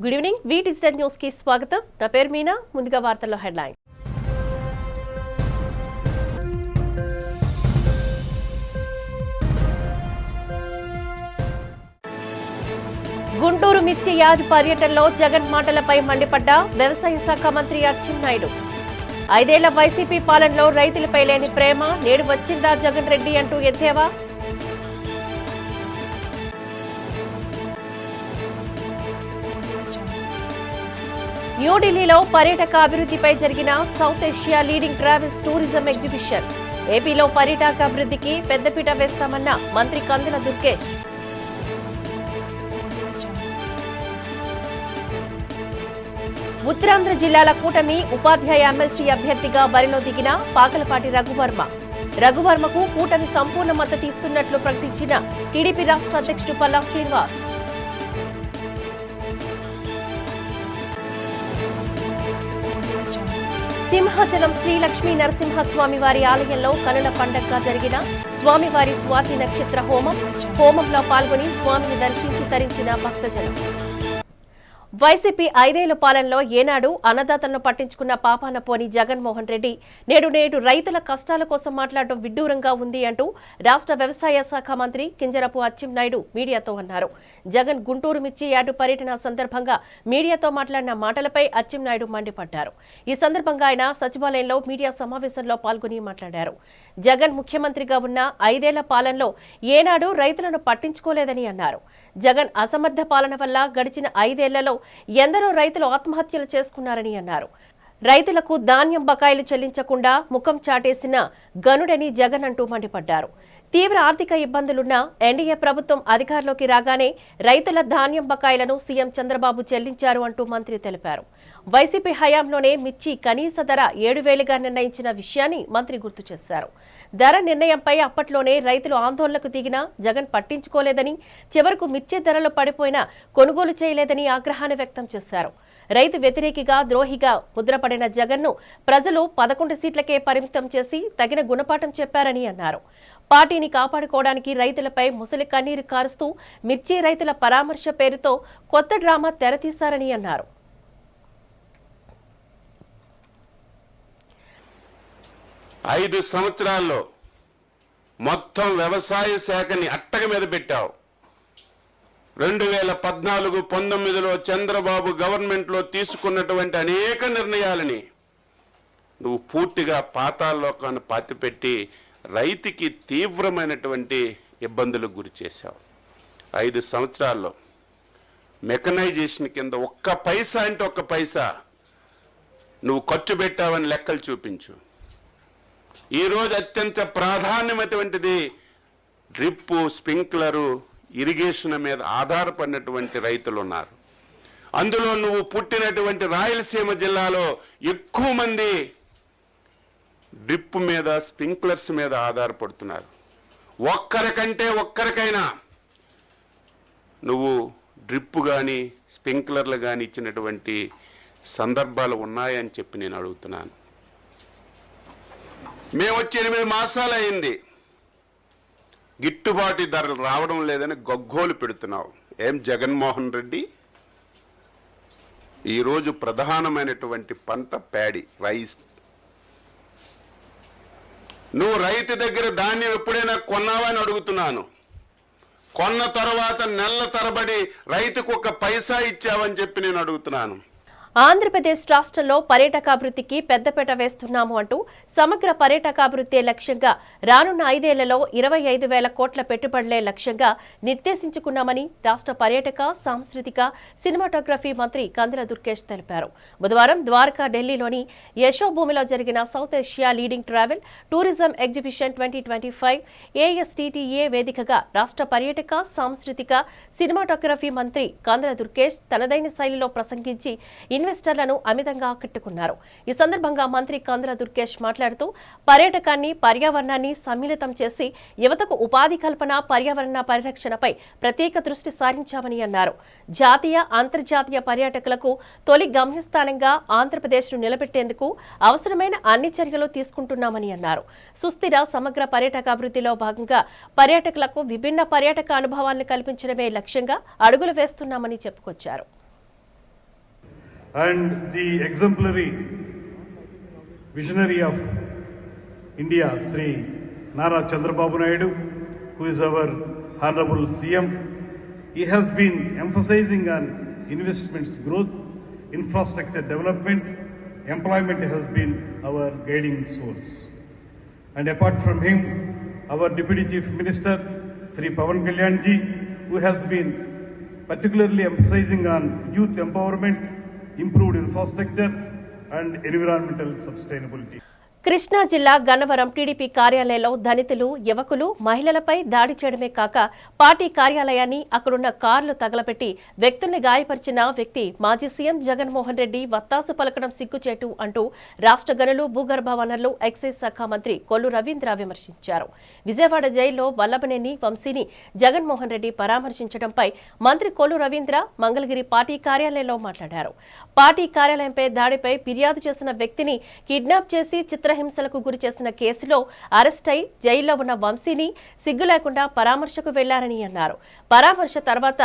Good evening V digital news కి స్వాగతం. నా పేరు మీనా. ముందుగా వార్తల్లో హెడ్లైన్. గుంటూరు మిర్చి యార్డ్ పర్యటనలో జగన్ మాటలపై మండిపడ్డ వ్యవసాయ శాఖ మంత్రి అచ్చెన్నాయుడు. 5 ఏళ్ల వైసీపీ పాలనలో రైతులపై లేని ప్రేమ నేడు వచ్చిందా జగన్ రెడ్డి అంటూ ఎద్దేవా. న్యూఢిల్లీలో పర్యాటక అభివృద్ధిపై జరిగిన south Asia leading travels tourism exhibition. ఏపీలో పర్యాటక అభివృద్ధికి పెద్దపీట వేస్తామన్న మంత్రి కందుల దుర్గేష్. ఉత్తరాంధ్ర జిల్లాల కూటమి ఉపాధ్యాయ ఎమ్మెల్సీ అభ్యర్థిగా బరిలో దిగిన పాకలపాటి రఘువర్మ. రఘువర్మకు కూటమి సంపూర్ణ మద్దతు ఇస్తున్నట్లు ప్రకటించిన టీడీపీ రాష్ట్ర అధ్యక్షుడు పల్లా శ్రీనివాస్. సింహాచలం శ్రీ లక్ష్మీ నరసింహస్వామి వారి ఆలయంలో కనుల పండగగా జరిగిన స్వామివారి స్వాతి నక్షత్ర హోమంలో పాల్గొని స్వామిని దర్శించి తరించిన భక్తజనం. వైసీపీ 5 ఏళ్ల పాలనలో ఏనాడు అన్నదాతలను పట్టించుకున్న పాపాన పోని జగన్మోహన్ రెడ్డి నేడు రైతుల కష్టాల కోసం మాట్లాడటం విడ్డూరంగా ఉంది అంటూ రాష్ట్ర వ్యవసాయ శాఖ మంత్రి కింజరాపు అచ్చెన్నాయుడు మీడియాతో అన్నారు. జగన్ గుంటూరు మిర్చి యార్డు పర్యటన సందర్భంగా మీడియాతో మాట్లాడిన మాటలపై అచ్చెన్నాయుడు మండిపడ్డారు. ఈ సందర్భంగా ఆయన సచివాలయంలో మీడియా సమావేశంలో పాల్గొని మాట్లాడారు. జగన్ ముఖ్యమంత్రిగా ఉన్న 5 ఏళ్ల పాలనలో ఏనాడు రైతులను పట్టించుకోలేదని అన్నారు. జగన్ అసమర్థ పాలన వల్ల గడిచిన 5 ఏళ్లలో ఎందరో రైతులు ఆత్మహత్యలు చేసుకున్నారని అన్నారు. రైతులకు ధాన్యం బకాయిలు చెల్లించకుండా ముఖం చాటేసిన గనుడని జగన్ అంటూ మండిపడ్డారు. తీవ్ర ఆర్థిక ఇబ్బందులున్న ఎన్డీఏ ప్రభుత్వం అధికారంలోకి రాగానే రైతుల ధాన్యం బకాయిలను సీఎం చంద్రబాబు చెల్లించారు అంటూ మంత్రి తెలిపారు. వైసీపీ హయాంలోనే మిర్చి కనీస ధర 7,000గా నిర్ణయించిన విషయాన్ని మంత్రి గుర్తు చేశారు. ధర నిర్ణయంపై అప్పట్లోనే రైతులు ఆందోళనకు దిగినా జగన్ పట్టించుకోలేదని, చివరకు మిర్చి ధరలు పడిపోయినా కొనుగోలు చేయలేదని ఆగ్రహాన్ని వ్యక్తం చేశారు. రైతు వ్యతిరేకిగా ద్రోహిగా ముద్రపడిన జగన్ను ప్రజలు 11 సీట్లకే పరిమితం చేసి తగిన గుణపాఠం చెప్పారని అన్నారు. పార్టీని కాపాడుకోవడానికి రైతులపై ముసలి కన్నీరు కారుస్తూ మిర్చి రైతుల పరామర్శ పేరుతో కొత్త డ్రామా తెరతీశారని అన్నారు. 5 సంవత్సరాల్లో మొత్తం వ్యవసాయ శాఖని అట్టగ మీద పెట్టావు. 2014-19లో చంద్రబాబు గవర్నమెంట్లో తీసుకున్నటువంటి అనేక నిర్ణయాలని నువ్వు పూర్తిగా పాతాళలోకాన్ని పాతిపెట్టి రైతుకి తీవ్రమైనటువంటి ఇబ్బందులకు గురి చేశావు. 5 సంవత్సరాల్లో మెకనైజేషన్ కింద ఒక్క పైసా అంటే ఒక్క పైసా నువ్వు ఖర్చు పెట్టావని లెక్కలు చూపించు. ఈరోజు అత్యంత ప్రాధాన్యమైనటువంటిది డ్రిప్పు, స్ప్రింక్లరు, ఇరిగేషన్ మీద ఆధారపడినటువంటి రైతులు ఉన్నారు. అందులో నువ్వు పుట్టినటువంటి రాయలసీమ జిల్లాలో ఎక్కువ మంది డ్రిప్ మీద, స్ప్రింక్లర్స్ మీద ఆధారపడుతున్నారు. ఒక్కరికైనా నువ్వు డ్రిప్ కానీ స్ప్రింక్లర్లు కానీ ఇచ్చినటువంటి సందర్భాలు ఉన్నాయని చెప్పి నేను అడుగుతున్నాను. మేము వచ్చి 8 మాసాలు అయింది, గిట్టుబాటు ధరలు రావడం లేదని గగ్గోలు పెడుతున్నావు. ఏం జగన్మోహన్ రెడ్డి, ఈరోజు ప్రధానమైనటువంటి పంట ప్యాడీ, రైస్. నువ్వు రైతు దగ్గర ధాన్యం ఎప్పుడైనా కొన్నావా అని అడుగుతున్నాను. కొన్న తర్వాత నెలల తరబడి రైతుకు 1 పైసా ఇచ్చావని చెప్పి నేను అడుగుతున్నాను. ఆంధ్రప్రదేశ్ రాష్ట్రంలో పర్యాటకాభివృద్ధికి పెద్దపీట వేస్తున్నాము అంటూ సమగ్ర పర్యాటకాభివృద్ధి లక్ష్యంగా రానున్న 5 ఏళ్లలో 25,000 కోట్ల పెట్టుబడులే లక్ష్యంగా నిర్దేశించుకున్నామని రాష్ట్ర పర్యాటక, సాంస్కృతిక, సినిమాటోగ్రఫీ మంత్రి కందుల దుర్గేష్ తెలిపారు. బుధవారం ద్వారకా, ఢిల్లీలోని యశోభూమిలో జరిగిన south Asia leading travel tourism exhibition 2025 ASTTA వేదికగా రాష్ట్ర పర్యాటక, సాంస్కృతిక, సినిమాటోగ్రఫీ మంత్రి కందుల దుర్గేష్ తనదైన శైలిలో ప్రసంగించి ఇన్వెస్టర్లను అమితంగా ఆకట్టుకున్నారు. ఈ సందర్భంగా మంత్రి కందుల దుర్గేష్ మాట్లాడుతూ పర్యాటకాన్ని, పర్యావరణాన్ని సమ్మిళితం చేసి యువతకు ఉపాధి కల్పన, పర్యావరణ పరిరక్షణపై ప్రత్యేక దృష్టి సారించామని అన్నారు. జాతీయ, అంతర్జాతీయ పర్యాటకులకు తొలి గమ్యస్థానంగా ఆంధ్రప్రదేశ్ను నిలబెట్టేందుకు అవసరమైన అన్ని చర్యలు తీసుకుంటున్నామని అన్నారు. సుస్థిర సమగ్ర పర్యాటకాభివృద్ధిలో భాగంగా పర్యాటకులకు విభిన్న పర్యాటక అనుభవాలను కల్పించడమే లక్ష్యంగా అడుగులు వేస్తున్నామని చెప్పుకొచ్చారు. and the exemplary visionary of India, Sri Nara Chandrababu Naidu, who is our Honorable CM. He has been emphasizing on investments growth, infrastructure development, employment has been our guiding source. And apart from him, our Deputy Chief Minister, Sri Pawan Kalyan ji, who has been particularly emphasizing on youth empowerment, improved infrastructure and environmental sustainability. Krishna జిల్లా Gannavaram TDP కార్యాలయంలో దళితులు, యువకులు, మహిళలపై దాడి చేయడమే కాక party కార్యాలయాన్ని, అక్కడున్న కార్లు తగలబెట్టి వ్యక్తుల్ని గాయపరిచిన వ్యక్తి మాజీ సీఎం జగన్మోహన్ రెడ్డి వత్తాసు పలకడం సిగ్గుచేటు అంటూ రాష్ట్ర గనులు, భూగర్భ వనరులు, ఎక్సైజ్ శాఖ మంత్రి కొల్లు రవీంద్ర విమర్శించారు. విజయవాడ జైల్లో వల్లభనేని వంశీని జగన్మోహన్ రెడ్డి పరామర్శించడంపై మంత్రి కొల్లు రవీంద్ర మంగళగిరి పార్టీ కార్యాలయంలో మాట్లాడారు. పార్టీ కార్యాలయంపై దాడిపై ఫిర్యాదు చేసిన వ్యక్తిని కిడ్నాప్ చేసి హింసలకు గురి చేసిన కేసులో అరెస్ట్ అయి జైల్లో ఉన్న వంశీని సిగ్గు లేకుండా పరామర్శకు వెళ్లారని అన్నారు. పరామర్శ తర్వాత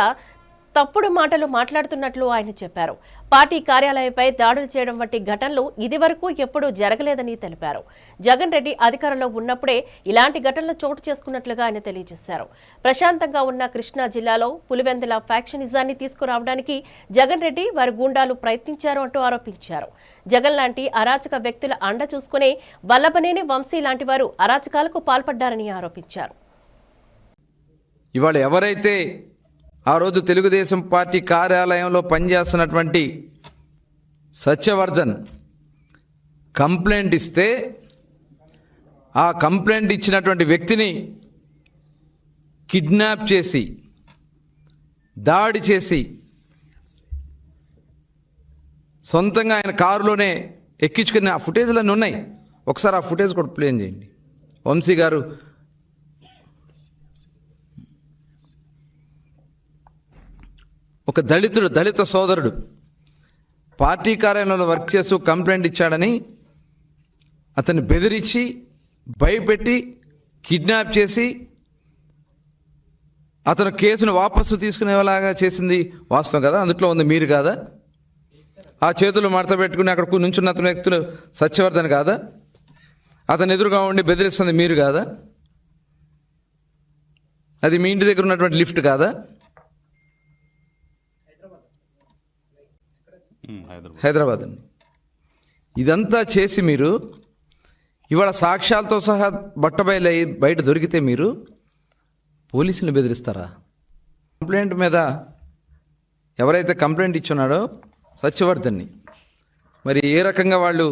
తప్పుడు మాటలు మాట్లాడుతున్నట్లు ఆయన చెప్పారు. పార్టీ కార్యాలయంపై దాడులు చేయడం వంటి ఘటనలు ఇదివరకు ఎప్పుడూ జరగలేదని తెలిపారు. జగన్ రెడ్డి అధికారంలో ఉన్నప్పుడే ఇలాంటి ఘటనలు చోటు చేసుకున్నట్లుగా ఆయన తెలియజేశారు. ప్రశాంతంగా ఉన్న కృష్ణా జిల్లాలో పులివెందుల ఫ్యాక్షనిజాన్ని తీసుకురావడానికి జగన్ రెడ్డి వారి గూండాలు ప్రయత్నించారు అంటూ ఆరోపించారు. జగన్ లాంటి అరాచక వ్యక్తుల అండ చూసుకునే వల్లభనేని వంశీ లాంటి వారు అరాచకాలకు పాల్పడ్డారని ఆరోపించారు. ఇవాళ ఎవరైతే ఆ రోజు తెలుగుదేశం పార్టీ కార్యాలయంలో పనిచేస్తున్నటువంటి సత్యవర్ధన్ కంప్లైంట్ ఇస్తే ఆ కంప్లైంట్ ఇచ్చినటువంటి వ్యక్తిని కిడ్నాప్ చేసి దాడి చేసి సొంతంగా ఆయన కారులోనే ఎక్కించుకుని ఆ ఫుటేజ్లన్నీ ఉన్నాయి. ఒకసారి ఆ ఫుటేజ్ కూడా ప్లే చేయండి. వంశీ గారు ఒక దళిత సోదరుడు పార్టీ కార్యాలయంలో వర్క్ చేస్తూ కంప్లైంట్ ఇచ్చాడని అతన్ని బెదిరించి భయపెట్టి కిడ్నాప్ చేసి అతను కేసును వాపసు తీసుకునేలాగా చేసింది వాస్తవం కదా? అందులో ఉంది మీరు కాదా? ఆ చేతులు మడత పెట్టుకుని అక్కడ నుంచున్న అతని వ్యక్తులు సత్యవర్ధన్ కాదా? అతను ఎదురుగా ఉండి బెదిరిస్తుంది మీరు కాదా? అది మీ ఇంటి దగ్గర ఉన్నటువంటి లిఫ్ట్ కాదా? హైదరాబాద్ అండి. ఇదంతా చేసి మీరు ఇవాళ సాక్ష్యాలతో సహా బట్టబయలు బయట దొరికితే మీరు పోలీసులను బెదిరిస్తారా? కంప్లైంట్ మీద ఎవరైతే కంప్లైంట్ ఇచ్చున్నాడో సత్యవర్ధన్ని మరి ఏ రకంగా వాళ్ళు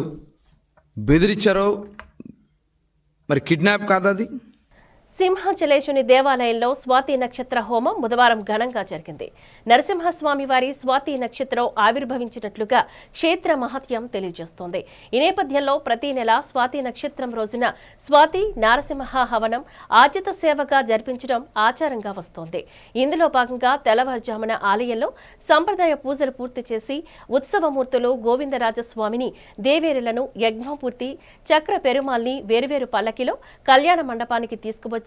బెదిరించారో మరి కిడ్నాప్ కాదా అది? సింహాచలేశుని దేవాలయంలో స్వాతి నక్షత్ర హోమం బుధవారం ఘనంగా జరిగింది. నరసింహస్వామి వారి స్వాతి నక్షత్రం ఆవిర్భవించినట్లుగా క్షేత్ర మహత్యం తెలియజేస్తోంది. ఈ నేపథ్యంలో ప్రతి నెల స్వాతి నక్షత్రం రోజున స్వాతి నారసింహ హవనం ఆర్జిత సేవగా జరిపించడం ఆచారంగా వస్తోంది. ఇందులో భాగంగా తెల్లవారుజామున ఆలయంలో సంప్రదాయ పూజలు పూర్తి చేసి ఉత్సవమూర్తులు గోవిందరాజస్వామిని, దేవేరులను, యజ్ఞపూర్తి చక్ర పెరుమాల్ని వేరువేరు పల్లకిలో కళ్యాణ మండపానికి తీసుకువచ్చి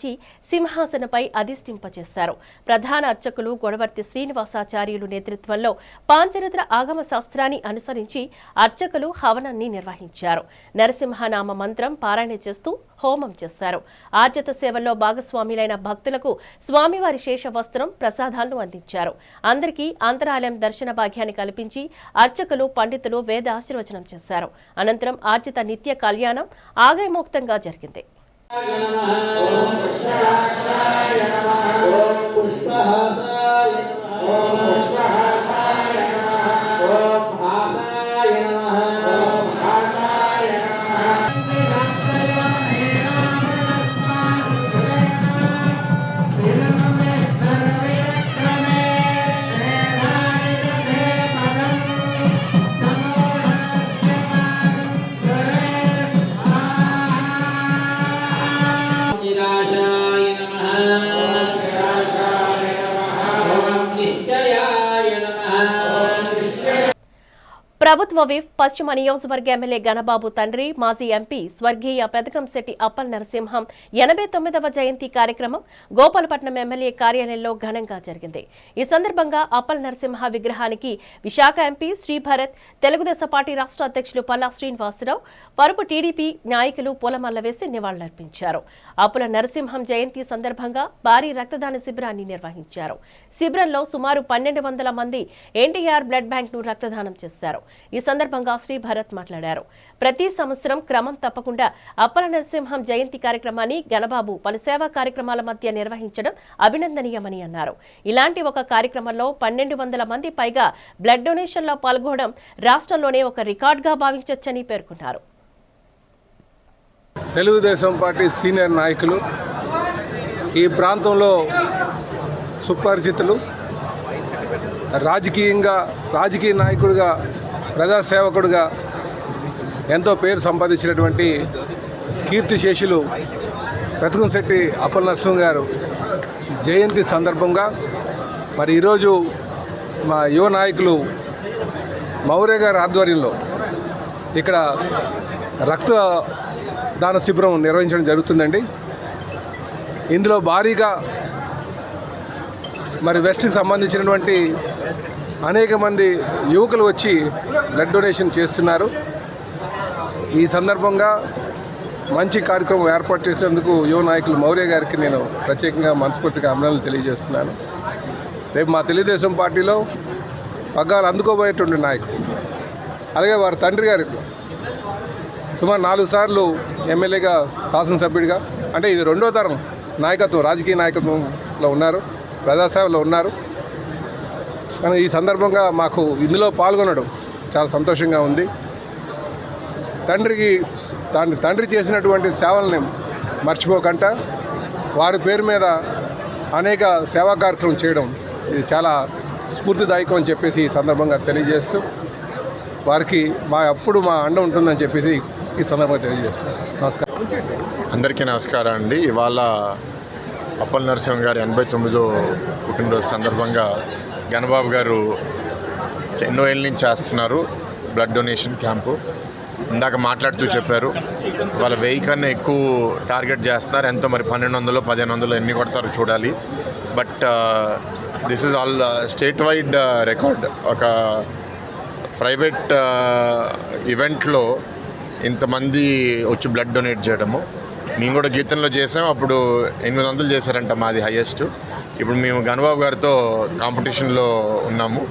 సింహాసనపై అధిష్ఠింపచేశారు. ప్రధాన అర్చకులు గొడవర్తి శ్రీనివాసాచార్యులు నేతృత్వంలో పాంచరత్న ఆగమ శాస్త్రాన్ని అనుసరించి అర్చకులు హవనాన్ని నిర్వహించారు. నరసింహనామ మంత్రం పారాయణ చేస్తూ హోమం చేశారు. ఆర్జిత సేవల్లో భాగస్వాములైన భక్తులకు స్వామివారి శేష వస్త్రం, ప్రసాదాలను అందించారు. అందరికీ అంతరాలయం దర్శన భాగ్యాన్ని కల్పించి అర్చకులు, పండితులు వేద ఆశీర్వచనం చేశారు. అనంతరం ఆర్జిత నిత్య కళ్యాణం ఆగమోక్తంగా జరిగింది. ఓం పుష్పహాసాయ నమః ఓం పుష్పహాసాయ ఓం పుష్పహాసాయ నమః ఓం హాసాయ నమః ఓం హాసాయ నిరాశాయ నమః ఓం నిశ్చయాయ నమః ప్రభుత్వ విప్ పశ్చిమ నియోజకవర్గ ఎమ్మెల్యే గణబాబు తండ్రి మాజీ ఎంపీ స్వర్గీయ పెదకంశెట్టి అప్పల్ నరసింహం 89వ జయంతి కార్యక్రమం గోపాలపట్నం ఎమ్మెల్యే కార్యాలయంలో ఘనంగా జరిగింది. ఈ సందర్భంగా అప్పల్ నరసింహ విగ్రహానికి విశాఖ ఎంపీ శ్రీభరత్, తెలుగుదేశం పార్టీ రాష్ట్ర అధ్యక్షులు పల్లా శ్రీనివాసరావు, పరుపు టీడీపీ నాయకులు పూలమాల వేసి నివాళులర్పించారు. అప్పల నరసింహం జయంతి సందర్భంగా భారీ రక్తదాన శిబిరాన్ని నిర్వహించారు. శిబిరంలో సుమారు 1200 మంది ఎన్టీఆర్ బ్లడ్ బ్యాంక్ ను రక్తదానం చేశారు. ఈ సందర్భంగా శ్రీభరత్ మాట్లాడారు. ప్రతి సంవత్సరం క్రమం తప్పకుండా అప్పల నరసింహం జయంతి కార్యక్రమాన్ని గణబాబు పలు సేవా కార్యక్రమాల మధ్య నిర్వహించడం అభినందనీయమని అన్నారు. ఇలాంటి ఒక కార్యక్రమంలో 1200 మంది పైగా బ్లడ్ డొనేషన్ లో పాల్గొనడం రాష్ట్రంలోనే ఒక రికార్డుగా భావించొచ్చని పేర్కొన్నారు. తెలుగుదేశం పార్టీ సీనియర్ నాయకులు, ఈ ప్రాంతంలో సుపరిచితులు, రాజకీయ నాయకుడిగా, ప్రజాసేవకుడిగా ఎంతో పేరు సంపాదించినటువంటి కీర్తిశేషులు పెదకంశెట్టి అప్పల్ నరసింహం గారు జయంతి సందర్భంగా మరి ఈరోజు మా యువ నాయకులు మౌర్య గారి ఆధ్వర్యంలో ఇక్కడ రక్తదాన శిబిరం నిర్వహించడం జరుగుతుందండి. ఇందులో భారీగా మరి వెస్ట్కి సంబంధించినటువంటి అనేక మంది యువకులు వచ్చి బ్లడ్ డొనేషన్ చేస్తున్నారు. ఈ సందర్భంగా మంచి కార్యక్రమం ఏర్పాటు చేసేందుకు యువ నాయకులు మౌర్య గారికి నేను ప్రత్యేకంగా మనస్ఫూర్తిగా అభినందనలు తెలియజేస్తున్నాను. రేపు మా తెలుగుదేశం పార్టీలో పగ్గాలు అందుకోబోయేటువంటి నాయకుడు, అలాగే వారి తండ్రి గారు సుమారు 4 సార్లు ఎమ్మెల్యేగా, శాసనసభ్యుడిగా, అంటే ఇది 2వ తరం నాయకత్వం, రాజకీయ నాయకత్వంలో ఉన్నారు, ప్రజాసేవలో ఉన్నారు. కానీ ఈ సందర్భంగా మాకు ఇందులో పాల్గొనడం చాలా సంతోషంగా ఉంది. తండ్రి చేసినటువంటి సేవల్ని మర్చిపోకుండా వారి పేరు మీద అనేక సేవా కార్యక్రమం చేయడం ఇది చాలా స్ఫూర్తిదాయకం అని చెప్పేసి ఈ సందర్భంగా తెలియజేస్తూ వారికి మా అండ ఉంటుందని చెప్పేసి ఈ సందర్భంగా తెలియజేస్తున్నాను. నమస్కారం. అందరికీ నమస్కారం అండి. ఇవాళ అప్పల్ నరసింహం గారి 89వ పుట్టినరోజు సందర్భంగా గణబాబు గారు ఎన్నో ఏళ్ళ నుంచి చేస్తున్నారు బ్లడ్ డొనేషన్ క్యాంపు. ఇందాక మాట్లాడుతూ చెప్పారు వాళ్ళ 1000 కన్నా ఎక్కువ టార్గెట్ చేస్తున్నారు. ఎంతో మరి 1200, 1500 ఎన్ని కొడతారో చూడాలి. But this is all state wide record. ఒక ప్రైవేట్ ఈవెంట్లో ఇంతమంది వచ్చి బ్లడ్ డొనేట్ చేయడము. మేము కూడా గీతంలో చేసాం, అప్పుడు 800 చేశారంట, మాది హైయెస్ట్. ఇప్పుడు మేము గణబాబు గారితో కాంపిటీషన్లో ఉన్నాము.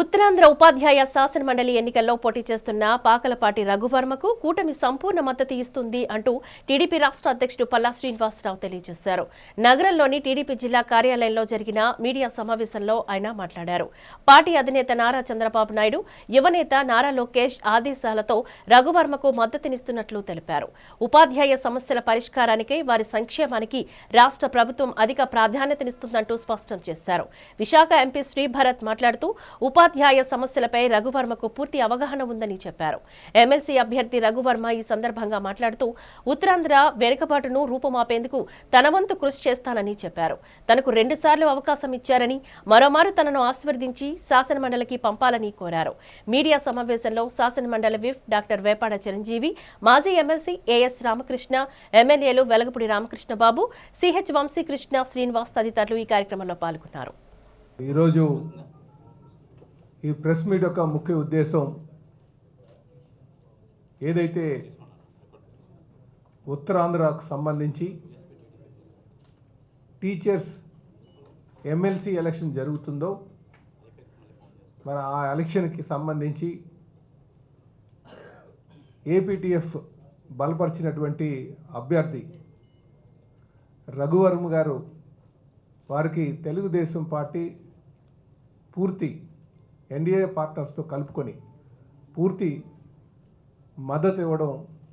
ఉత్తరాంధ్ర ఉపాధ్యాయ శాసన మండలి ఎన్నికల్లో పోటీ చేస్తున్న పాకలపాటి రఘువర్మకు కూటమి సంపూర్ణ మద్దతు ఇస్తుంది అంటూ టీడీపీ రాష్ట్ర అధ్యక్షుడు పల్లా శ్రీనివాసరావు తెలియజేశారు. నగరంలోని టీడీపీ జిల్లా కార్యాలయంలో జరిగిన మీడియా సమావేశంలో ఆయన మాట్లాడారు. పార్టీ అధినేత నారా చంద్రబాబు నాయుడు, యువనేత నారా లోకేష్ ఆదేశాలతో రఘువర్మకు మద్దతునిస్తున్నట్లు తెలిపారు. ఉపాధ్యాయ సమస్యల పరిష్కారానికై, వారి సంక్షేమానికి రాష్ట్ర ప్రభుత్వం అధిక ప్రాధాన్యతనిస్తుందంటూ స్పష్టం చేశారు. విశాఖ ఎంపీ శ్రీభరత్ మాట్లాడుతూ ఉపాధ్యాయ సమస్యలపై రఘువర్మకు పూర్తి అవగాహన ఉందని చెప్పారు. ఎమ్మెల్సీ అభ్యర్థి రఘువర్మ ఈ సందర్భంగా మాట్లాడుతూ ఉత్తరాంధ్ర వెనుకబాటును రూపుమాపేందుకు తన వంతు కృషి చేస్తానని చెప్పారు. తనకు 2 సార్లు అవకాశం ఇచ్చారని, మరోమారు తనను ఆశీర్వదించి శాసనమండలికి పంపాలని కోరారు. మీడియా సమావేశంలో శాసనమండలి విప్ డాక్టర్ వేపాడ చిరంజీవి, మాజీ ఎమ్మెల్సీ ఏఎస్ రామకృష్ణ, ఎమ్మెల్యేలు వెలగపూడి రామకృష్ణబాబు, సిహెచ్ వంశీకృష్ణ, శ్రీనివాస్ తదితరులు ఈ కార్యక్రమంలో పాల్గొన్నారు. ఈరోజు ఈ ప్రెస్ మీట్ యొక్క ముఖ్య ఉద్దేశం ఏదైతే ఉత్తరాంధ్రకు సంబంధించి టీచర్స్ ఎమ్మెల్సీ ఎలక్షన్ జరుగుతుందో, మన ఆ ఎలక్షన్కి సంబంధించి ఏపీటీఎఫ్ బలపరిచినటువంటి అభ్యర్థి రఘువర్మ గారు, వారికి తెలుగుదేశం పార్టీ పూర్తి ఎన్డీఏ పార్ట్నర్స్తో కలుపుకొని పూర్తి మద్దతు ఇవ్వడం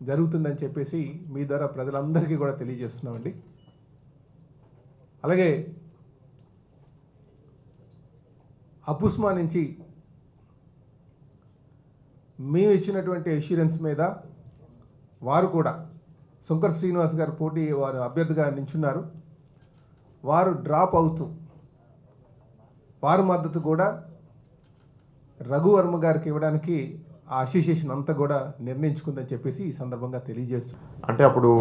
జరుగుతుందని చెప్పేసి మీ ద్వారా ప్రజలందరికీ కూడా తెలియజేస్తున్నామండి. అలాగే అపుస్మా నుంచి మేము ఇచ్చినటువంటి అష్యూరెన్స్ మీద వారు కూడా శంకర్ శ్రీనివాస్ గారు వారు అభ్యర్థిగా నించున్నారు. వారు డ్రాప్ అవుతూ వారి మద్దతు కూడా రఘువర్మ గారికి ఇవ్వడానికి ఆ అసోసియేషన్ అంతా కూడా నిర్ణయించుకుందని చెప్పేసి ఈ సందర్భంగా తెలియజేస్తుంది. అంటే అప్పుడు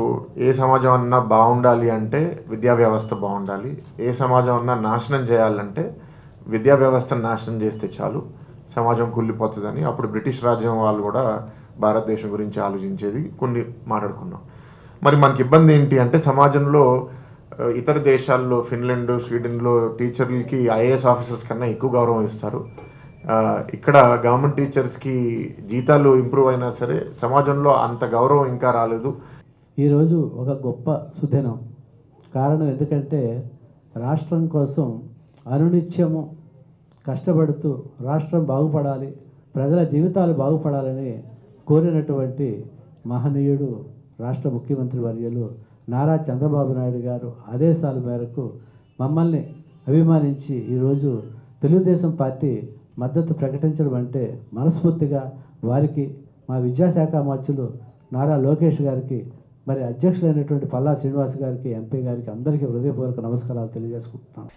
ఏ సమాజం అన్నా బాగుండాలి అంటే విద్యా వ్యవస్థ బాగుండాలి, ఏ సమాజం అన్నా నాశనం చేయాలంటే విద్యా వ్యవస్థను నాశనం చేస్తే చాలు, సమాజం కుళ్ళిపోతుందని అప్పుడు బ్రిటిష్ రాజ్యం వాళ్ళు కూడా భారతదేశం గురించి ఆలోచించేది కొన్ని మాట్లాడుకున్నాం. మరి మనకి ఇబ్బంది ఏంటి అంటే సమాజంలో ఇతర దేశాల్లో ఫిన్లాండ్, స్వీడన్లో టీచర్లకి ఐఏఎస్ ఆఫీసర్స్ కన్నా ఎక్కువ గౌరవం ఇస్తారు. ఇక్కడ గవర్నమెంట్ టీచర్స్కి జీతాలు ఇంప్రూవ్ అయినా సరే సమాజంలో అంత గౌరవం ఇంకా రాలేదు. ఈరోజు ఒక గొప్ప సుదినం. కారణం ఎందుకంటే రాష్ట్రం కోసం అనునిత్యము కష్టపడుతూ రాష్ట్రం బాగుపడాలి, ప్రజల జీవితాలు బాగుపడాలని కోరినటువంటి మహనీయుడు రాష్ట్ర ముఖ్యమంత్రి వర్యులు నారా చంద్రబాబు నాయుడు గారు ఆదేశాల మేరకు మమ్మల్ని అభిమానించి ఈరోజు తెలుగుదేశం పార్టీ మద్దతు ప్రకటించడం అంటే మనస్ఫూర్తిగా వారికి, మా విద్యాశాఖ మంత్రులు నారా లోకేష్ గారికి, మరి అధ్యక్షులైనటువంటి పల్లా శ్రీనివాస్ గారికి, ఎంపీ గారికి అందరికీ హృదయపూర్వక నమస్కారాలు తెలియజేసుకుంటున్నాను.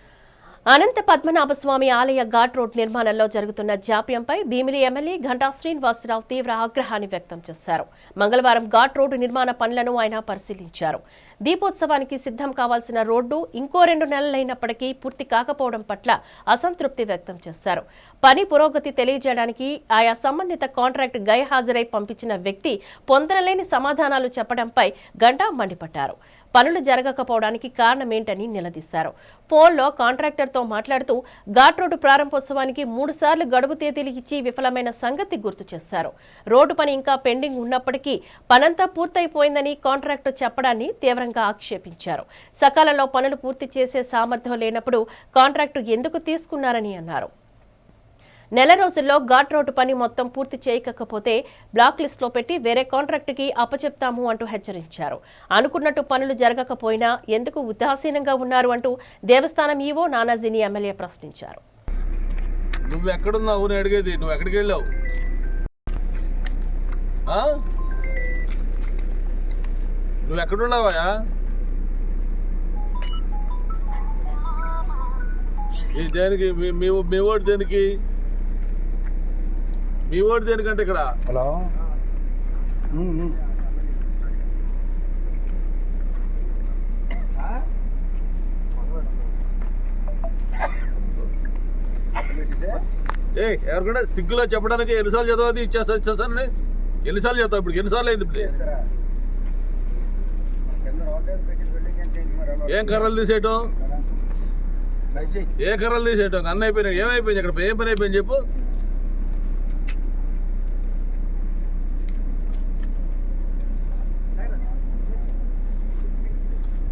అనంత పద్మనాభస్వామి ఆలయ ఘాట్ రోడ్ నిర్మాణంలో జరుగుతున్న జాప్యంపై భీమిలి ఎమ్మెల్యే ఘంటా శ్రీనివాసరావు తీవ్ర ఆగ్రహాన్ని వ్యక్తం చేశారు. మంగళవారం ఘాట్ రోడ్డు నిర్మాణ పనులను ఆయన పరిశీలించారు. దీపోత్సవానికి సిద్ధం కావాల్సిన రోడ్డు ఇంకో 2 నెలలైనప్పటికీ పూర్తి కాకపోవడం పట్ల అసంతృప్తి వ్యక్తం చేశారు. పని పురోగతి తెలియజేయడానికి ఆయా సంబంధిత కాంట్రాక్ట్ గైహాజరై పంపించిన వ్యక్తి పొందనలేని సమాధానాలు చెప్పడంపై ఘంటా మండిపడ్డారు. పనులు జరగకపోవడానికి కారణమేంటని నిలదీశారు. ఫోన్లో కాంట్రాక్టర్తో మాట్లాడుతూ ఘాట్ రోడ్డు ప్రారంభోత్సవానికి 3 సార్లు గడువు తేదీలు ఇచ్చి విఫలమైన సంగతి గుర్తు చేశారు. రోడ్డు పని ఇంకా పెండింగ్ ఉన్నప్పటికీ పనంతా పూర్తయిపోయిందని కాంట్రాక్టర్ చెప్పడాన్ని తీవ్రంగా ఆక్షేపించారు. సకాలంలో పనులు పూర్తి చేసే సామర్థ్యం లేనప్పుడు కాంట్రాక్టు ఎందుకు తీసుకున్నారని అన్నారు. నెల రోజుల్లో ఘాట్ రోడ్డు పని మొత్తం పూర్తి చేయకపోతే బ్లాక్ లిస్టులో పెట్టి వేరే కాంట్రాక్టుకి అప్పచెప్తాము అంటూ హెచ్చరించారు. అనుకున్నట్టు పనులు జరగకపోయినా ఎందుకు ఉదాసీనంగా ఉన్నారు అంటూ దేవస్థానం ఈవో నానాజీని ఎమ్మెల్యే ప్రశ్నించారు. నువ్వు ఎక్కడున్నావు అని అడిగేది, నువ్వు ఎక్కడికి వెళ్ళావు? నువ్వు ఎక్కడున్నావా? దేనికి మీ ఓటు దేనికి? మీ ఓటు దేనికంటే ఇక్కడ హలో ఎవరికైనా సిగ్గులో చెప్పడానికి ఎన్నిసార్లు చదవది ఇచ్చేస్తానని ఎన్నిసార్లు చదువుతావు? ఇప్పుడు ఎన్నిసార్లు అయింది? ఇప్పుడు ఏం కర్రలు తీసేయటం? ఏ కర్రలు తీసేయటం? అన్న అయిపోయినాయి. ఏమైపోయింది అక్కడ? ఏం పని అయిపోయింది చెప్పు.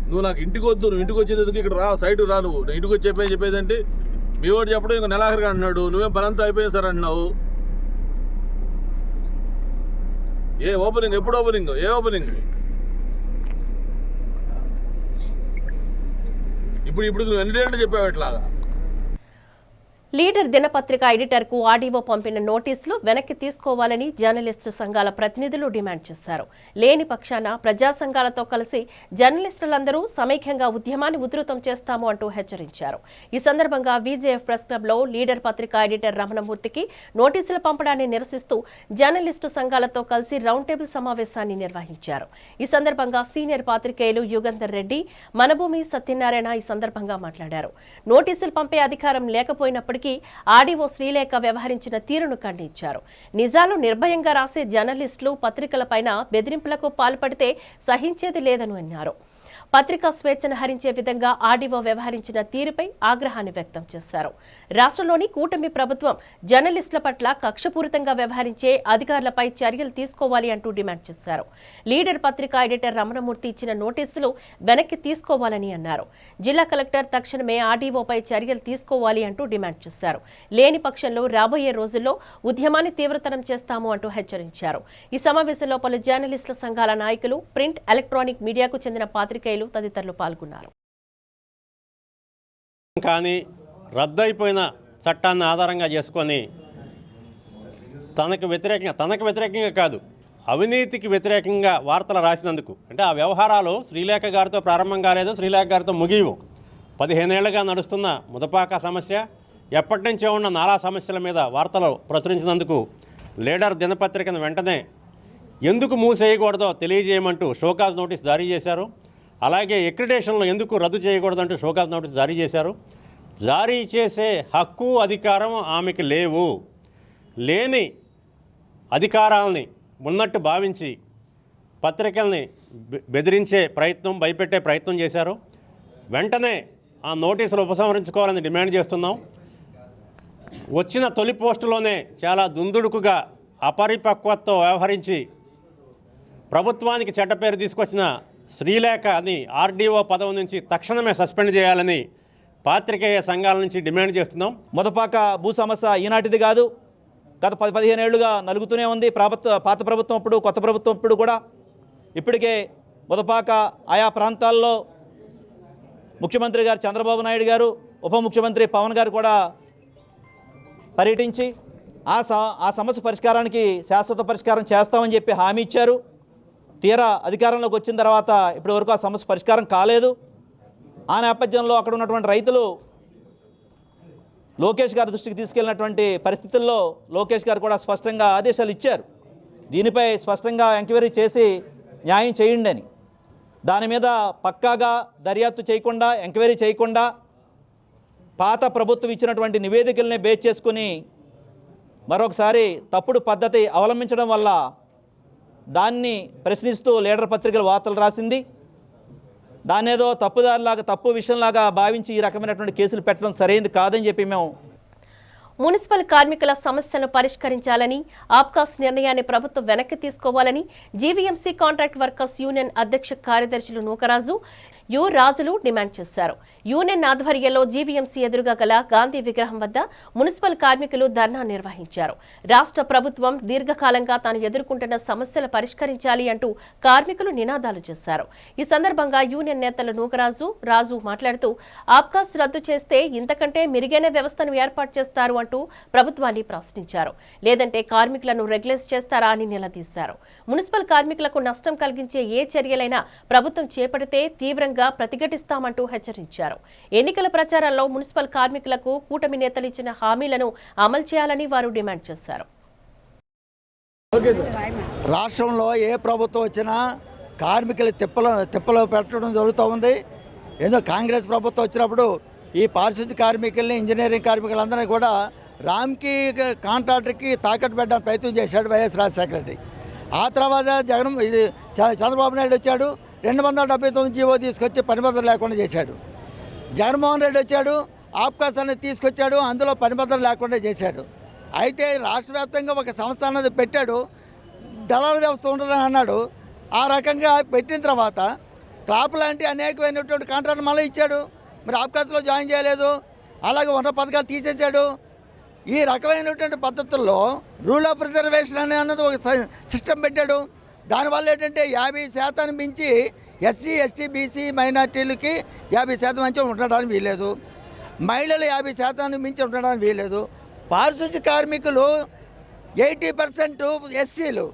నువ్వు నాకు ఇంటికి వద్దు, నువ్వు ఇంటికి వచ్చేందుకు ఇక్కడ రా, సైట్ రా. నువ్వు ఇంటికి వచ్చి చెప్పేదంటే మీ వాడు చెప్పడం ఇంకో నెలాఖరిగా అంటున్నాడు. నువ్వేం పనంతా అయిపోయింది సార్ అంటున్నావు. ఏ ఓపెనింగ్? ఎప్పుడు ఓపెనింగ్? ఏ ఓపెనింగ్? ఇప్పుడు నువ్వు ఎన్ని డేట్లు చెప్పావు ఎట్లాగా? లీడర్ దినపత్రిక ఎడిటర్కు ఆర్డీఓ పంపిన నోటీసులు వెనక్కి తీసుకోవాలని జర్నలిస్టు సంఘాల ప్రతినిధులు డిమాండ్ చేశారు. లేని పక్షాన ప్రజా సంఘాలతో కలిసి జర్నలిస్టులందరూ సమైక్యంగా ఉద్యమాన్ని ఉధృతం చేస్తాము అంటూ హెచ్చరించారు. ఈ సందర్భంగా విజేఎఫ్ ప్రెస్ క్లబ్లో లీడర్ పత్రిక ఎడిటర్ రమణమూర్తికి నోటీసులు పంపడాన్ని నిరసిస్తూ జర్నలిస్టు సంఘాలతో కలిసి రౌండ్ టేబుల్ సమావేశాన్ని నిర్వహించారు. ఈ సందర్భంగా సీనియర్ పాత్రికేయులు యుగంధర్ రెడ్డి, మనభూమి సత్యనారాయణ ఈ సందర్భంగా మాట్లాడారు. నోటీసులు పంపే అధికారం లేకపోయినప్పటికీ ఆర్డీఓ శ్రీలేఖ వ్యవహరించిన తీరును ఖండించారు. నిజాలు నిర్భయంగా రాసే జర్నలిస్టులు పత్రికలపైన బెదిరింపులకు పాల్పడితే సహించేది లేదని అన్నారు. పత్రికా స్వేచ్ఛను హరించే విధంగా ఆర్డీఓ వ్యవహరించిన తీరుపై ఆగ్రహాన్ని వ్యక్తం చేశారు. రాష్ట్రంలోని కూటమి ప్రభుత్వం జర్నలిస్టుల పట్ల కక్షపూరితంగా వ్యవహరించే అధికారులపై చర్యలు తీసుకోవాలి అంటూ డిమాండ్ చేశారు. లీడర్ పత్రికా ఎడిటర్ రమణమూర్తి ఇచ్చిన నోటీసులు వెనక్కి తీసుకోవాలని అన్నారు. జిల్లా కలెక్టర్ తక్షణమే ఆర్డీఓపై చర్యలు తీసుకోవాలి అంటూ డిమాండ్ చేశారు. లేని పక్షంలో రాబోయే రోజుల్లో ఉద్యమాన్ని తీవ్రతరం చేస్తాము అంటూ హెచ్చరించారు. ఈ సమావేశంలో పలు జర్నలిస్టుల సంఘాల నాయకులు, ప్రింట్, ఎలక్ట్రానిక్ మీడియాకు చెందిన పాత్రికేయులు తదితరులు పాల్గొన్నారు. కానీ రద్దయిపోయిన చట్టాన్ని ఆధారంగా చేసుకొని తనకు వ్యతిరేకంగా కాదు, అవినీతికి వ్యతిరేకంగా వార్తలు రాసినందుకు, అంటే ఆ వ్యవహారాలు శ్రీలేఖ గారితో ప్రారంభం కాలేదు, శ్రీలేఖ గారితో ముగియవు. 15 ఏళ్లుగా నడుస్తున్న ముదపాక సమస్య, ఎప్పటి నుంచో ఉన్న నాలా సమస్యల మీద వార్తలు ప్రచురించినందుకు లీడర్ దినపత్రికను వెంటనే ఎందుకు మూసేయకూడదో తెలియజేయమంటూ షోకాజ్ నోటీస్ జారీ చేశారు. అలాగే ఎక్రిడేషన్లు ఎందుకు రద్దు చేయకూడదంటూ షోకాజ్ నోటీస్ జారీ చేశారు. జారీ చేసే హక్కు అధికారం ఆమెకి లేవు. లేని అధికారాలని ఉన్నట్టు భావించి పత్రికల్ని బెదిరించే ప్రయత్నం, భయపెట్టే ప్రయత్నం చేశారు. వెంటనే ఆ నోటీసులు ఉపసంహరించుకోవాలని డిమాండ్ చేస్తున్నాం. వచ్చిన తొలి పోస్టులోనే చాలా దుందుడుకుగా అపరిపక్వతతో వ్యవహరించి ప్రభుత్వానికి చెడ్డ పేరు తీసుకొచ్చిన శ్రీలేఖని ఆర్డీఓ పదవి నుంచి తక్షణమే సస్పెండ్ చేయాలని పాత్రికేయ సంఘాల నుంచి డిమాండ్ చేస్తున్నాం. మొదపాక భూ సమస్య ఈనాటిది కాదు, గత 10-15 ఏళ్లుగా నలుగుతూనే ఉంది. పాత ప్రభుత్వం అప్పుడు, కొత్త ప్రభుత్వం ఇప్పుడు కూడా. ఇప్పటికే మొదపాక ఆయా ప్రాంతాల్లో ముఖ్యమంత్రి గారు చంద్రబాబు నాయుడు గారు, ఉప ముఖ్యమంత్రి పవన్ గారు కూడా పర్యటించి ఆ సమస్య పరిష్కారానికి శాశ్వత పరిష్కారం చేస్తామని చెప్పి హామీ ఇచ్చారు. తీరా అధికారంలోకి వచ్చిన తర్వాత ఇప్పటి వరకు ఆ సమస్య పరిష్కారం కాలేదు. ఆ నేపథ్యంలో అక్కడ ఉన్నటువంటి రైతులు లోకేష్ గారి దృష్టికి తీసుకెళ్ళినటువంటి పరిస్థితుల్లో లోకేష్ గారు కూడా స్పష్టంగా ఆదేశాలు ఇచ్చారు. దీనిపై స్పష్టంగా ఎంక్వైరీ చేసి న్యాయం చేయండి అని. దాని మీద పక్కాగా దర్యాప్తు చేయకుండా, ఎంక్వైరీ చేయకుండా పాత ప్రభుత్వం ఇచ్చినటువంటి నివేదికల్ని బేస్ చేసుకుని మరొకసారి తప్పుడు పద్ధతి అవలంబించడం వల్ల దాన్ని ప్రశ్నిస్తూ లీడర్ పత్రికలు వార్తలు రాసింది. దాన్నేదో తప్పుదారిలాగా, తప్పు విషయంలాగా భావించి ఈ రకమైనటువంటి కేసులు పెట్టడం సరైనది కాదని చెప్పి మేము మున్సిపల్ కార్మికుల సమస్యను పరిష్కరించాలని, ఆప్కాస్ నిర్ణయాన్ని ప్రభుత్వం వెనక్కి తీసుకోవాలని జీవీఎంసీ కాంట్రాక్ట్ వర్కర్స్ యూనియన్ అధ్యక్ష కార్యదర్శులు నూకరాజు, రాజులు డిమాండ్ చేశారు. యూనియన్ ఆధ్వర్యంలో జీవీఎంసీ ఎదురుగా గల గాంధీ విగ్రహం వద్ద మున్సిపల్ కార్మికులు ధర్నా నిర్వహించారు. రాష్ట్ర ప్రభుత్వం దీర్ఘకాలంగా తాను ఎదుర్కొంటున్న సమస్యలు పరిష్కరించాలి అంటూ కార్మికులు నినాదాలు చేశారు. ఈ సందర్భంగా యూనియన్ నేతలు నూకరాజు, రాజు మాట్లాడుతూ ఆప్కాస్ రద్దు చేస్తే ఇంతకంటే మెరుగైన వ్యవస్థను ఏర్పాటు చేస్తారు అంటూ ప్రభుత్వాన్ని ప్రశ్నించారు. లేదంటే కార్మికులను రెగ్యులైజ్ చేస్తారా అని నిలదీశారు. మున్సిపల్ కార్మికులకు నష్టం కలిగించే ఏ చర్యలైనా ప్రభుత్వం చేపడితే తీవ్రంగా ప్రతిఘటిస్తామంటూ హెచ్చరించారు. ఎన్నికల ప్రచారంలో మున్సిపల్ కార్మికులకు కూటమి నేతలు ఇచ్చిన హామీలను అమలు చేయాలని వారు డిమాండ్ చేశారు. రాష్ట్రంలో ఏ ప్రభుత్వం వచ్చినా కార్మికులు తిప్పలు పెట్టడం జరుగుతూ ఉంది. ఏదో కాంగ్రెస్ ప్రభుత్వం వచ్చినప్పుడు ఈ పారిశుద్ధ్య కార్మికుల్ని, ఇంజనీరింగ్ కార్మికులందరినీ కూడా రామ్కి కాంట్రాక్టర్కి తాకట్టు పెట్టడానికి ప్రయత్నం చేశాడు వైఎస్ రాజశేఖర రెడ్డి. ఆ తర్వాత చంద్రబాబు నాయుడు వచ్చాడు, 279 జీవో తీసుకొచ్చి పని భద్రత లేకుండా చేశాడు. జగన్మోహన్ రెడ్డి వచ్చాడు, ఆప్కాస్ అనేది తీసుకొచ్చాడు, అందులో పని భద్రత లేకుండా చేశాడు. అయితే రాష్ట్ర వ్యాప్తంగా ఒక సంస్థ అన్నది పెట్టాడు, దళాల వ్యవస్థ ఉండదని అన్నాడు. ఆ రకంగా పెట్టిన తర్వాత క్లాప్ లాంటి అనేకమైనటువంటి కాంట్రాక్ట్ మళ్ళీ ఇచ్చాడు. మరి ఆప్కాస్లో జాయిన్ చేయలేదు, అలాగే ఉన్న పథకాలు తీసేశాడు. ఈ రకమైనటువంటి పద్ధతుల్లో రూల్ ఆఫ్ రిజర్వేషన్ అన్నది ఒక సిస్టమ్ పెట్టాడు. దానివల్ల ఏంటంటే 50% మించి ఎస్సీ, ఎస్టీ, బీసీ మైనార్టీలకి 50% మించి ఉండడానికి వీల్లేదు. మహిళలు 50% మించి ఉండడానికి వీల్లేదు. పారిశుద్ధ్య కార్మికులు 80% ఎస్సీలు.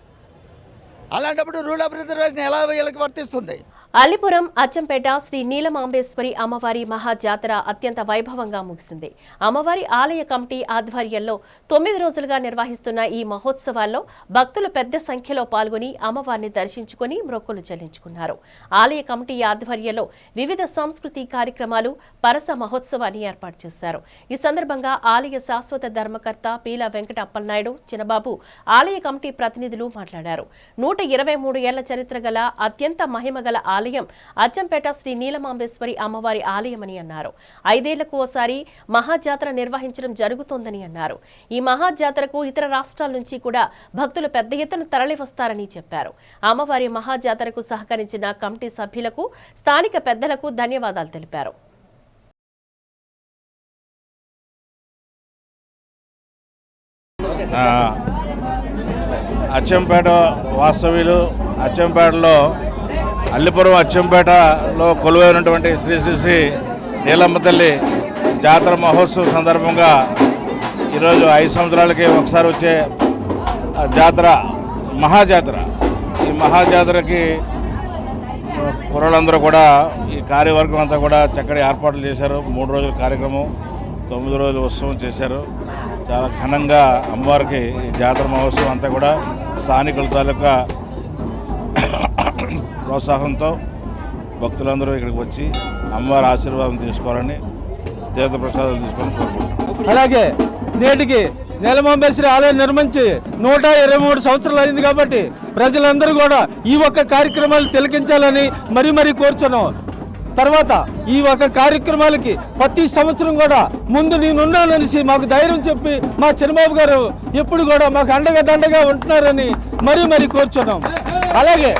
అలాంటప్పుడు రూల్ ఆఫ్ రిజర్వేషన్ ఎలా వీళ్ళకి వర్తిస్తుంది? అల్లిపురం అచ్చంపేట శ్రీ నీలమాంబేశ్వరి అమ్మవారి మహాజాతర అత్యంత వైభవంగా ముగిసింది. అమ్మవారి ఆలయ కమిటీ ఆధ్వర్యంలో 9 రోజులుగా నిర్వహిస్తున్న ఈ మహోత్సవాల్లో భక్తులు పెద్ద సంఖ్యలో పాల్గొని అమ్మవారిని దర్శించుకుని మొక్కులు చెల్లించుకున్నారు. ఆలయ కమిటీ ఆధ్వర్యంలో వివిధ సాంస్కృతిక కార్యక్రమాలు, పరస మహోత్సవాన్ని ఏర్పాటు చేశారు. ఈ సందర్భంగా ఆలయ శాశ్వత ధర్మకర్త పీల వెంకట అప్పలనాయుడు, చిన్నబాబు, ఆలయ కమిటీ ప్రతినిధులు మాట్లాడారు. 123 ఏళ్ల చరిత్ర గల అత్యంత మహిమగల ఆలయం అచ్చంపేట శ్రీ నీలమాంబేశ్వరి అమ్మవారి ఆలయమని అన్నారు. 5 ఏళ్లకు ఓసారి మహాజాతర నిర్వహించడం జరుగుతోందని అన్నారు. ఈ మహాజాతరకు ఇతర రాష్ట్రాల నుంచి కూడా భక్తులు పెద్ద ఎత్తున తరలివస్తారని చెప్పారు. అమ్మవారి మహాజాతరకు సహకరించిన కమిటీ సభ్యులకు, స్థానిక పెద్దలకు ధన్యవాదాలు తెలిపారు. అచ్చంపేట వాస్తవ్యులు, అచ్చంపేటలో అల్లిపురం అచ్చంపేటలో కొలువైనటువంటి శ్రీ శ్రీ నీలమ్మ తల్లి జాతర మహోత్సవం సందర్భంగా ఈరోజు 5 సంవత్సరాలకి ఒకసారి వచ్చే జాతర, మహాజాతర. ఈ మహాజాతరకి కుర్రలందరూ కూడా, ఈ కార్యవర్గం అంతా కూడా చక్కటి ఏర్పాట్లు చేశారు. 3 రోజుల కార్యక్రమం. 9 రోజుల ఉత్సవం చేశారు. చాలా ఘనంగా అమ్మవారికి ఈ జాతర మహోత్సవం అంతా కూడా స్థానికుల తాలూకా ప్రోత్సాహంతో భక్తులందరూ ఇక్కడికి వచ్చి అమ్మవారి ఆశీర్వాదం తీసుకోవాలని, తీర్థప్రసాదాలు తీసుకోవాలని కోరుకుంటున్నాం. అలాగే నేటికి నీలమాంబేశ్వరి ఆలయం నిర్మించి 123 సంవత్సరాలు అయింది కాబట్టి ప్రజలందరూ కూడా ఈ ఒక్క కార్యక్రమాలు తిలకించాలని మరీ కోరుచున్నాం. తర్వాత ఈ ఒక కార్యక్రమాలకి ప్రతి సంవత్సరం కూడా ముందు నేనున్నాననేసి మాకు ధైర్యం చెప్పి మా చంద్రబాబు గారు ఎప్పుడు కూడా మాకు అండగా దండగా ఉంటున్నారని మరీ కోరుచున్నాం. అలాగే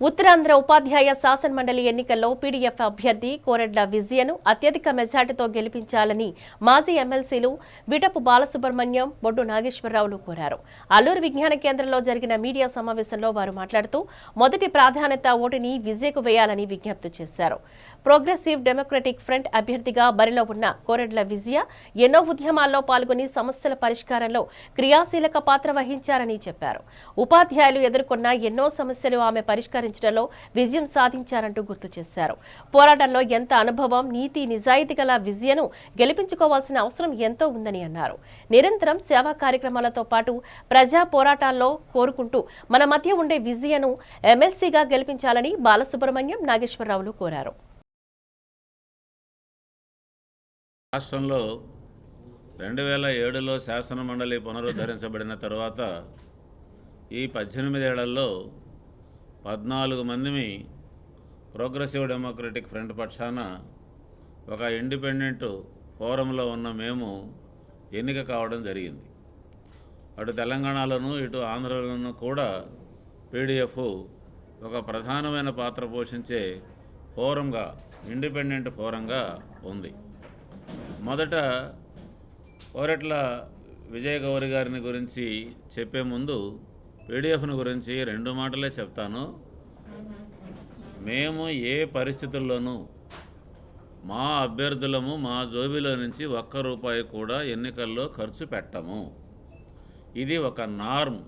ఉత్తరాంధ్ర ఉపాధ్యాయ శాసన మండలి ఎన్నికల్లో పీడీఎఫ్ అభ్యర్థి కోరెడ్ల విజయను అత్యధిక మెజార్టీతో గెలిపించాలని మాజీ ఎమ్మెల్సీలు విటపు బాలసుబ్రహ్మణ్యం, బొడ్డు నాగేశ్వరరావులు కోరారు. అల్లూరు విజ్ఞాన కేంద్రంలో జరిగిన మీడియా సమావేశంలో వారు మాట్లాడుతూ మొదటి ప్రాధాన్యత ఓటుని విజయకు వేయాలని విజ్ఞప్తి చేశారు. ప్రోగ్రెసివ్ డెమోక్రటిక్ ఫ్రంట్ అభ్యర్థిగా బరిలో ఉన్న కోరెడ్ల విజయ ఎన్నో ఉద్యమాల్లో పాల్గొని సమస్యల పరిష్కారంలో క్రియాశీలక పాత్ర వహించారని చెప్పారు. ఉపాధ్యాయులు ఎదుర్కొన్న ఎన్నో సమస్యలు ఆమె పరిష్కరించడంలో విజయం సాధించారంటూ గుర్తు చేశారు. పోరాటంలో ఎంత అనుభవం, నీతి, నిజాయితీ గల విజయను గెలిపించుకోవాల్సిన అవసరం ఎంతో ఉందని అన్నారు. నిరంతరం సేవా కార్యక్రమాలతో పాటు ప్రజా పోరాటాల్లో కోరుకుంటూ మన మధ్య ఉండే విజయను ఎమ్మెల్సీగా గెలిపించాలని బాలసుబ్రహ్మణ్యం, నాగేశ్వరరావులు కోరారు. రాష్ట్రంలో 2007లో శాసన మండలి పునరుద్ధరించబడిన తరువాత ఈ 18 ఏళ్లలో 14 మందిని ప్రోగ్రెసివ్ డెమోక్రటిక్ ఫ్రంట్ పక్షాన ఒక ఇండిపెండెంట్ ఫోరంలో ఉన్న మేము ఎన్నిక కావడం జరిగింది. అటు తెలంగాణలోనూ ఇటు ఆంధ్రలోనూ కూడా పీడీఎఫ్ ఒక ప్రధానమైన పాత్ర పోషించే ఫోరంగా, ఇండిపెండెంట్ ఫోరంగా ఉంది. మొదట కోరెట్ల విజయ గౌరి గారిని గురించి చెప్పే ముందు పీడీఎఫ్ను గురించి 2 మాటలే చెప్తాను. మేము ఏ పరిస్థితుల్లోనూ మా అభ్యర్థులము మా జోబీలో నుంచి ₹1 కూడా ఎన్నికల్లో ఖర్చు పెట్టము. ఇది ఒక నార్మ్.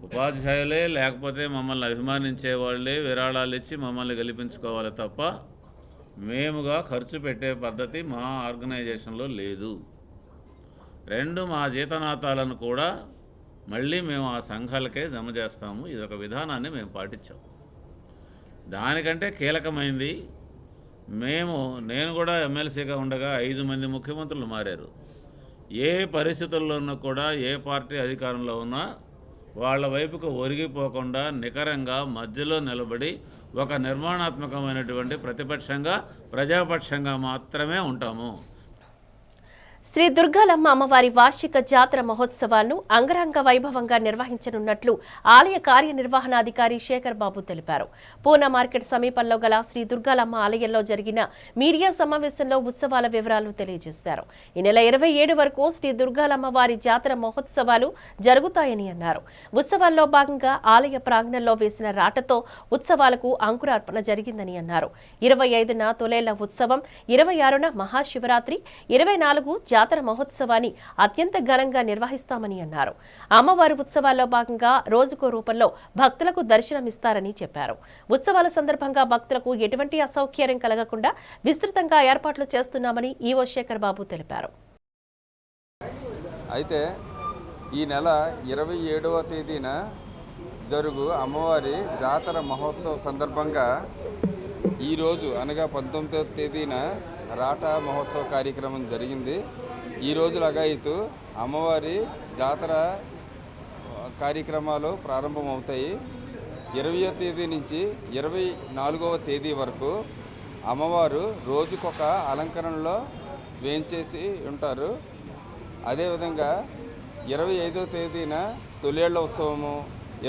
ఉపాధ్యాయులే లేకపోతే మమ్మల్ని అభిమానించే వాళ్ళే విరాళాలు ఇచ్చి మమ్మల్ని గెలిపించుకోవాలి తప్ప మేముగా ఖర్చు పెట్టే పద్ధతి మా ఆర్గనైజేషన్లో లేదు. 2, మా జీతనాతాలను కూడా మళ్ళీ మేము ఆ సంఘాలకే జమ చేస్తాము. ఇదొక విధానాన్ని మేము పాటించాం. దానికంటే కీలకమైంది, నేను కూడా ఎమ్మెల్సీగా ఉండగా 5 మంది ముఖ్యమంత్రులు మారారు. ఏ పరిస్థితుల్లోనూ కూడా ఏ పార్టీ అధికారంలో ఉన్నా వాళ్ళ వైపుకు ఒరిగిపోకుండా నికరంగా మధ్యలో నిలబడి ఒక నిర్మాణాత్మకమైనటువంటి ప్రతిపక్షంగా, ప్రజాపక్షంగా మాత్రమే ఉంటాము. శ్రీ దుర్గాలమ్మ అమ్మవారి వార్షిక జాతర మహోత్సవాలను అంగరంగ వైభవంగా నిర్వహించనున్నట్లు ఆలయ కార్యనిర్వహణాధికారి శేఖర్ బాబు తెలిపారు. పూనా మార్కెట్ సమీపంలో గల శ్రీ దుర్గాలమ్మ ఆలయంలో జరిగిన మీడియా సమావేశంలో ఉత్సవాల వివరాలు తెలియజేశారు. ఈ నెల 27 వరకు శ్రీ దుర్గాలమ్మ వారి జాతర మహోత్సవాలు జరుగుతాయని అన్నారు. ఉత్సవాల్లో భాగంగా ఆలయ ప్రాంగణంలో వేసిన రాటతో ఉత్సవాలకు అంకురార్పణ జరిగిందని అన్నారు. 25న తొలేళ్ల ఉత్సవం, 26న మహాశివరాత్రి, 24 జాతర మహోత్సవాన్ని అత్యంత ఘనంగా నిర్వహిస్తామని అన్నారు. అమ్మవారి ఉత్సవాల్లో భాగంగా రోజుకో రూపంలో భక్తులకు దర్శనమిస్తారని చెప్పారు. ఉత్సవాల సందర్భంగా భక్తులకు ఎటువంటి అసౌకర్యం కలగకుండా విస్తృతంగా ఏర్పాట్లు చేస్తున్నామని ఈవో శేఖర్ బాబు తెలిపారు. అయితే ఈ నెల 27వ తేదీన జరుగు అమ్మవారి జాతర మహోత్సవ సందర్భంగా ఈరోజు అనగా 19వ తేదీన రాటా మహోత్సవ కార్యక్రమం జరిగింది. ఈరోజు లగాయితూ అమ్మవారి జాతర కార్యక్రమాలు ప్రారంభమవుతాయి. 20వ తేదీ నుంచి 24వ తేదీ వరకు అమ్మవారు రోజుకొక అలంకరణలో వేంచేసి ఉంటారు. అదేవిధంగా 25వ తేదీన తొలేళ్ల ఉత్సవము,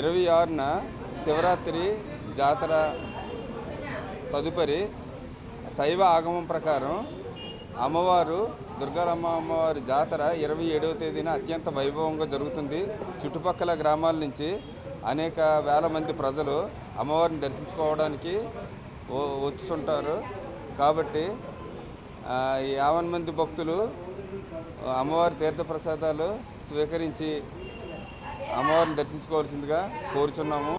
26న శివరాత్రి జాతర. తదుపరి శైవ ఆగమం ప్రకారం అమ్మవారు దుర్గాలమ్మ అమ్మవారి జాతర 27వ తేదీన అత్యంత వైభవంగా జరుగుతుంది. చుట్టుపక్కల గ్రామాల నుంచి అనేక వేల మంది ప్రజలు అమ్మవారిని దర్శించుకోవడానికి వచ్చుంటారు. కాబట్టి 50 మంది భక్తులు అమ్మవారి తీర్థప్రసాదాలు స్వీకరించి అమ్మవారిని దర్శించుకోవాల్సిందిగా కోరుచున్నాము.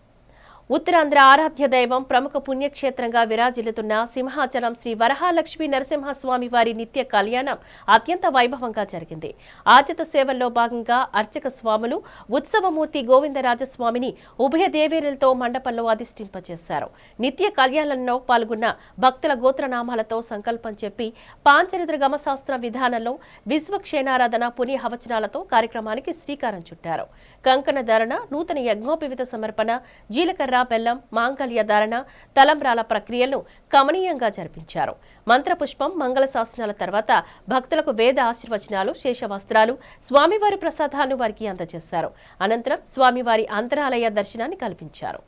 ఉత్తరాంధ్ర ఆరాధ్య దైవం ప్రముఖ పుణ్యక్షేత్రంగా విరాజిల్లుతున్న సింహాచలం శ్రీ వరహాలక్ష్మీ నరసింహస్వామి వారి నిత్య కళ్యాణం అత్యంత వైభవంగా జరిగింది. ఆచిత సేవల్లో భాగంగా అర్చక స్వాములు ఉత్సవమూర్తి గోవిందరాజస్వామిని ఉభయ దేవేరులతో మండపంలో అధిష్ఠింపజేశారు. నిత్య కళ్యాణంలో పాల్గొన్న భక్తుల గోత్రనామాలతో సంకల్పం చెప్పి పాంచరిత్ర గమశాస్త్ర విధానంలో విశ్వక్షేణారాధన పుణ్యహవచనాలతో కార్యక్రమానికి శ్రీకారం చుట్టారు. కంకణ ధారణ, నూతన యజ్ఞోపవిత సమర్పణ, జీలకర్ర, బెల్లం, మాంగళ్య ధారణ, తలంబ్రాల ప్రక్రియలను కమనీయంగా జరిపించారు. మంత్రపుష్పం, మంగళ శాసనాల తర్వాత భక్తులకు వేద ఆశీర్వచనాలు, శేషవస్త్రాలు, స్వామివారి ప్రసాదాలను వారికి అందజేశారు. అనంతరం స్వామివారి అంతరాలయ దర్శనాన్ని కల్పించారు.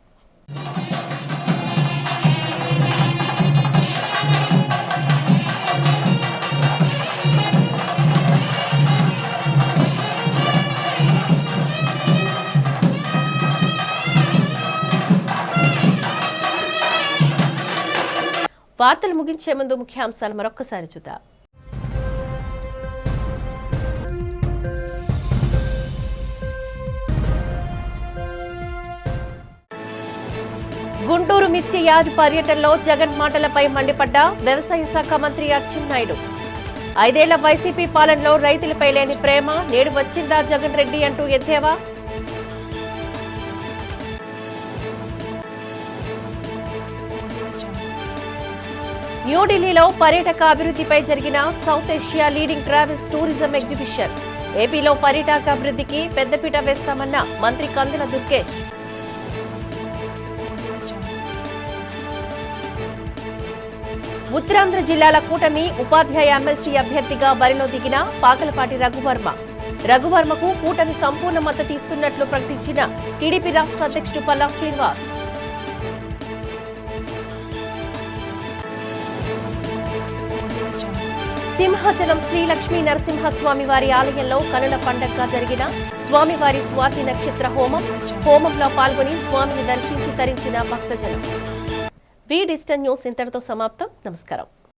వార్తలు ముగించే ముందు ముఖ్యాంశాలు మరొక్కసారి చూద్దాం. గుంటూరు మిర్చి యార్డ్ పర్యటనలో జగన్ మాటలపై మండిపడ్డ వ్యవసాయ శాఖ మంత్రి అచ్చెన్నాయుడు. 5 ఏళ్ల వైసీపీ పాలనలో రైతులపై లేని ప్రేమ నేడు వచ్చిందా జగన్ రెడ్డి అంటూ ఎద్దేవా. న్యూఢిల్లీలో పర్యాటక అభివృద్ధిపై జరిగిన south Asia leading travels tourism exhibition. ఏపీలో పర్యాటక అభివృద్ధికి పెద్దపీట వేస్తామన్న మంత్రి కందుల దుర్గేష్. ఉత్తరాంధ్ర జిల్లాల కూటమి ఉపాధ్యాయ ఎమ్మెల్సీ అభ్యర్థిగా బరిలో దిగిన పాకలపాటి రఘువర్మ. రఘువర్మకు కూటమి సంపూర్ణ మద్దతు ఇస్తున్నట్లు ప్రకటించిన టీడీపీ రాష్ట్ర అధ్యక్షుడు పల్లా శ్రీనివాస్. సింహాచలం శ్రీ లక్ష్మీ నరసింహస్వామి వారి ఆలయంలో కనుల పండగగా జరిగిన స్వామివారి స్వాతి నక్షత్ర హోమంలో పాల్గొని స్వామిని దర్శించి తరించిన భక్తజనం. వి డిజిటల్ న్యూస్ ఇంతటితో సమాప్తం. నమస్కారం.